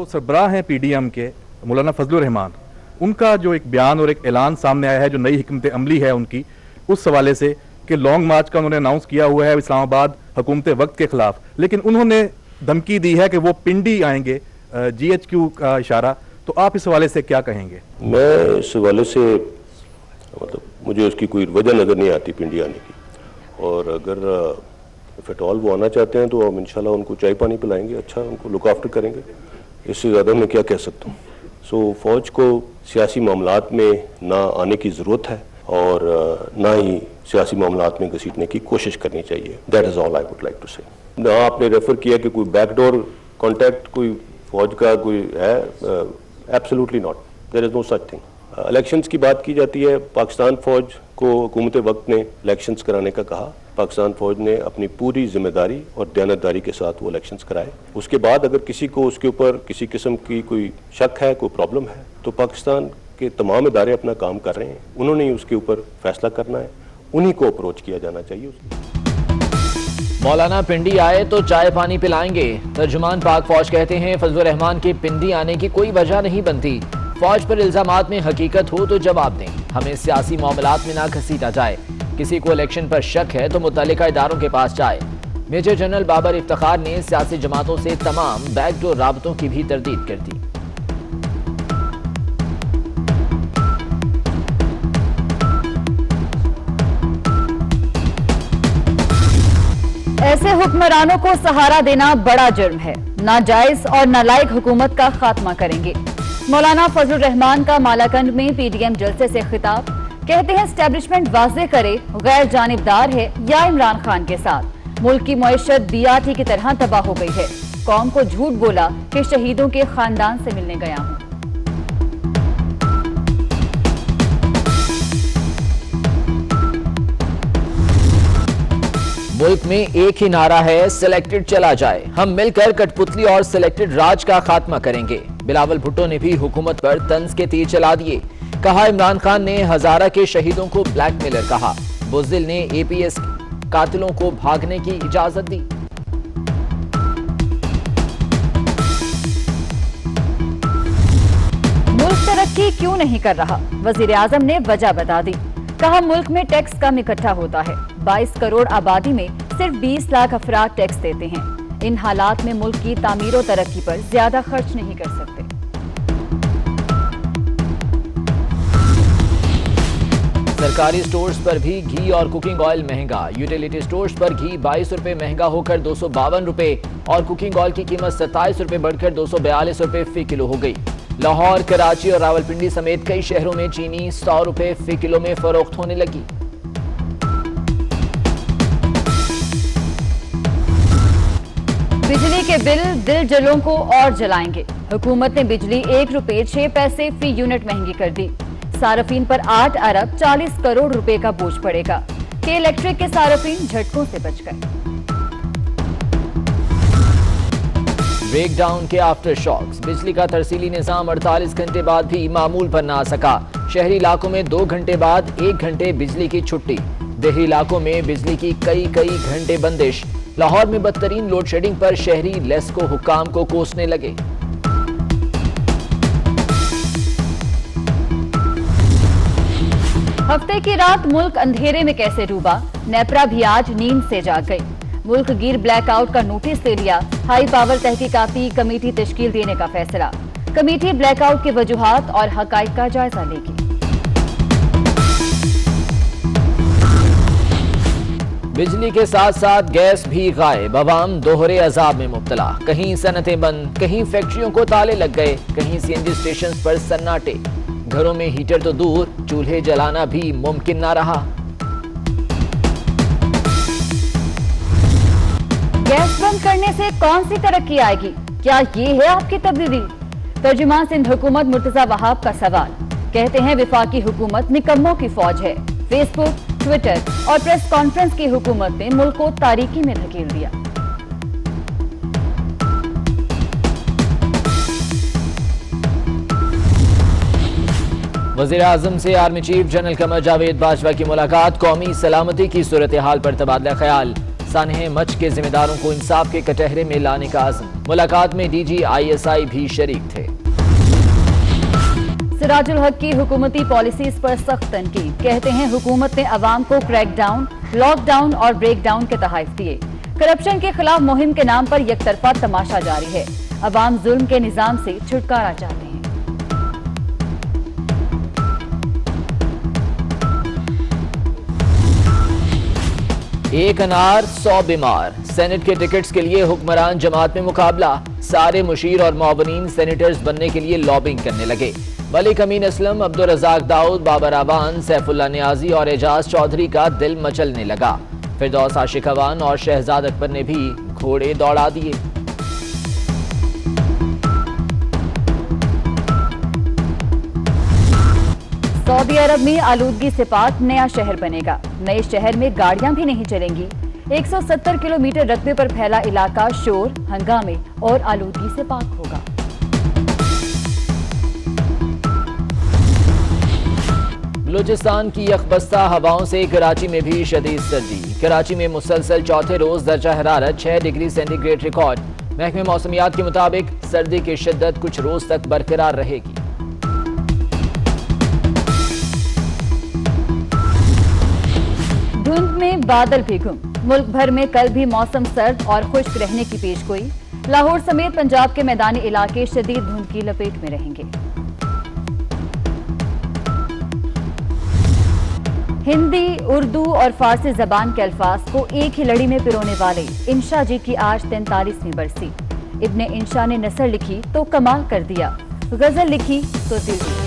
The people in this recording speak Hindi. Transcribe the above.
सरबराह हैं पीडीएम के मौलाना फजलुर रहमान, उनका जो एक बयान और एक ऐलान सामने आया है जो नई हिकमत अमली है उनकी, उस हवाले से कि लॉन्ग मार्च का उन्होंने अनाउंस किया हुआ है इस्लामाबाद हुकूमत वक्त के खिलाफ, लेकिन उन्होंने धमकी दी है कि वो पिंडी आएंगे, GHQ का इशारा। तो आप इस हवाले से क्या कहेंगे? मैं इस हवाले से मतलब मुझे उसकी कोई वजह नज़र नहीं आती पिंडी आने की, और अगर इफ एट ऑल वो आना चाहते हैं तो हम इंशाल्लाह उनको चाय पानी पिलाएंगे, अच्छा उनको लुक आफ्टर करेंगे, इससे ज़्यादा मैं क्या कह सकता हूँ। सो फौज को सियासी मामलात में ना आने की ज़रूरत है और ना ही सियासी मामलात में घसीटने की कोशिश करनी चाहिए। That is all I would like to say. ना आपने रेफर किया कि कोई बैकडोर कॉन्टैक्ट कोई फौज का कोई है, absolutely not, there is no such thing. Elections की बात की जाती है, पाकिस्तान फौज को हुकूमत वक्त ने इलेक्शंस कराने का कहा, पाकिस्तान फौज ने अपनी पूरी जिम्मेदारी और दयानतदारी के साथ वो इलेक्शंस कराए। उसके बाद अगर किसी को उसके ऊपर किसी किस्म की कोई शक है, कोई प्रॉब्लम है, तो पाकिस्तान के तमाम इदारे अपना काम कर रहे हैं, उन्होंने ही उसके ऊपर फैसला करना है, उन्हीं को अप्रोच किया जाना चाहिए। मौलाना पिंडी आए तो चाय पानी पिलाएंगे, तर्जुमान पाक फौज कहते हैं फजलुर रहमान के पिंडी आने की कोई वजह नहीं बनती। फौज पर इल्जामात में हकीकत हो तो जवाब दें, हमें सियासी मामलात में ना घसीटा जाए। किसी को इलेक्शन पर शक है तो मुतल्लिका इदारों के पास जाए। मेजर जनरल बाबर इफ्तिखार ने सियासी जमातों से तमाम बैकडोर राबतों की भी तरदीद कर दी। ऐसे हुक्मरानों को सहारा देना बड़ा जुर्म है, नाजायज और नालायक हुकूमत का खात्मा करेंगे। मौलाना फजलुर रहमान का मालाकंड में पीडीएम जलसे से खिताब, कहते हैं एस्टेब्लिशमेंट वाज़ेह करे गैर जानिबदार है या इमरान खान के साथ। मुल्क की मईशत बियाती की तरह तबाह हो गई है। कौम को झूठ बोला कि शहीदों के खानदान से मिलने गया हूं। मुल्क में एक ही नारा है, सिलेक्टेड चला जाए। हम मिलकर कठपुतली और सिलेक्टेड राज का खात्मा करेंगे। बिलावल भुट्टो ने भी हुकूमत पर तंज के तीर चला दिए। कहा इमरान खान ने हजारा के शहीदों को ब्लैकमेलर कहा। बुज़दिल ने APS कातिलों को भागने की इजाजत दी। मुल्क तरक्की क्यों नहीं कर रहा, वजीर आजम ने वजह बता दी। कहा मुल्क में टैक्स कम इकट्ठा होता है। 22 करोड़ आबादी में सिर्फ 20 लाख अफराद टैक्स देते हैं। इन हालात में मुल्क की तामीर और तरक्की पर ज्यादा खर्च नहीं कर सकते। सरकारी स्टोर्स पर भी घी और कुकिंग ऑयल महंगा। यूटिलिटी स्टोर्स पर घी 22 रुपए महंगा होकर 252 रुपए और कुकिंग ऑयल की कीमत 27 रुपए बढ़कर 242 रुपए फी किलो हो गई। लाहौर, कराची और रावलपिंडी समेत कई शहरों में चीनी 100 रुपए फी किलो में फरोख्त होने लगी। बिजली के बिल दिल जलों को और जलाएंगे। हुकूमत ने बिजली 1 रुपए 6 पैसे फी यूनिट महंगी कर दी। सार्फिन पर 8 अरब 40 करोड़ रुपए का बोझ पड़ेगा। के इलेक्ट्रिक के सार्फिन झटकों से बच गए। ब्रेकडाउन के आफ्टर शॉक्स। बिजली का तरसीली निजाम 48 घंटे बाद भी मामूल पर न आ सका। शहरी इलाकों में 2 घंटे बाद 1 घंटे बिजली की छुट्टी। देही इलाकों में बिजली की कई घंटे बंदिश। लाहौर में बदतरीन लोड शेडिंग पर शहरी लेस्को हुक्काम को कोसने लगे। हफ्ते की रात मुल्क अंधेरे में कैसे डूबा, नेपरा भी आज नींद से जाग गई। मुल्क गिर ब्लैकआउट का नोटिस ले लिया। हाई पावर तहकीकाती कमेटी तश्कील देने का फैसला। कमेटी ब्लैकआउट की वजूहात और हकाइक का जायजा लेगी। बिजली के साथ साथ गैस भी गायब। अवाम दोहरे अजाब में मुब्तला। कहीं सनतें बंद, कहीं फैक्ट्रियों को ताले लग गए, कहीं CNG स्टेशन पर सन्नाटे। घरों में हीटर तो दूर, चूल्हे जलाना भी मुमकिन ना रहा। गैस बंद करने से कौन सी तरक्की आएगी? क्या ये है आपकी तब्दीली? तर्जुमान सिंध हुकूमत मुर्तजा वहाब का सवाल। कहते हैं विफाकी हुकूमत निकम्मों की फौज है। फेसबुक, ट्विटर और प्रेस कॉन्फ्रेंस की हुकूमत ने मुल्क को तारीकी में धकेल दिया। वज़ीर आज़म से army chief general Qamar Javed Bajwa की मुलाकात। कौमी सलामती की सूरत हाल पर तबादला ख्याल। सानहे मच के जिम्मेदारों को इंसाफ के कटहरे में लाने का आज़म। मुलाकात में डीजी ISI भी शरीक थे। सिराजुल हक की हुकूमती पॉलिसीज पर सख्त तनकीद। कहते हैं हुकूमत ने अवाम को क्रैकडाउन, लॉकडाउन और ब्रेकडाउन के तहफ़ दिए। करप्शन के खिलाफ मुहिम के नाम पर एकतरफा तमाशा जारी है। अवाम जुल्म के निजाम से छुटकारा चाहते हैं। एक अनार 100 बीमार। सेनेट के टिकट्स के लिए हुक्मरान जमात में मुकाबला। सारे मुशीर और मुअव्विनीन सेनेटर्स बनने के लिए लॉबिंग करने लगे। मलिक अमीन असलम, अब्दुल रज़ाक दाऊद, बाबर आवान, सैफुल्लाह नियाजी और एजाज चौधरी का दिल मचलने लगा। फिरदौस आशिक अवान और शहजाद अकबर ने भी घोड़े दौड़ा दिए। सऊदी अरब में आलूदगी से पाक नया शहर बनेगा। नए शहर में गाड़ियां भी नहीं चलेंगी। 170 किलोमीटर रकबे पर फैला इलाका शोर, हंगामे और आलूदगी से पाक होगा। बलूचिस्तान की यकबस्ता हवाओं से कराची में भी शदीद सर्दी। कराची में मुसलसल चौथे रोज दर्जा हरारत 6 डिग्री सेंटीग्रेड रिकॉर्ड। महकमे मौसमियात के मुताबिक सर्दी की शिद्दत कुछ रोज तक बरकरार रहेगी। धुंध में बादल भी गुम। मुल्क भर में कल भी मौसम सर्द और खुश्क रहने की पेशगोई। लाहौर समेत पंजाब के मैदानी इलाके शदीद धुंध की लपेट में रहेंगे। हिंदी, उर्दू और फारसी जबान के अल्फाज को एक ही लड़ी में पिरोने वाले इंशा जी की आज 43वीं बरसी। इब्ने इंशा ने नसर लिखी तो कमाल कर दिया, गजल लिखी तो दिल दिया।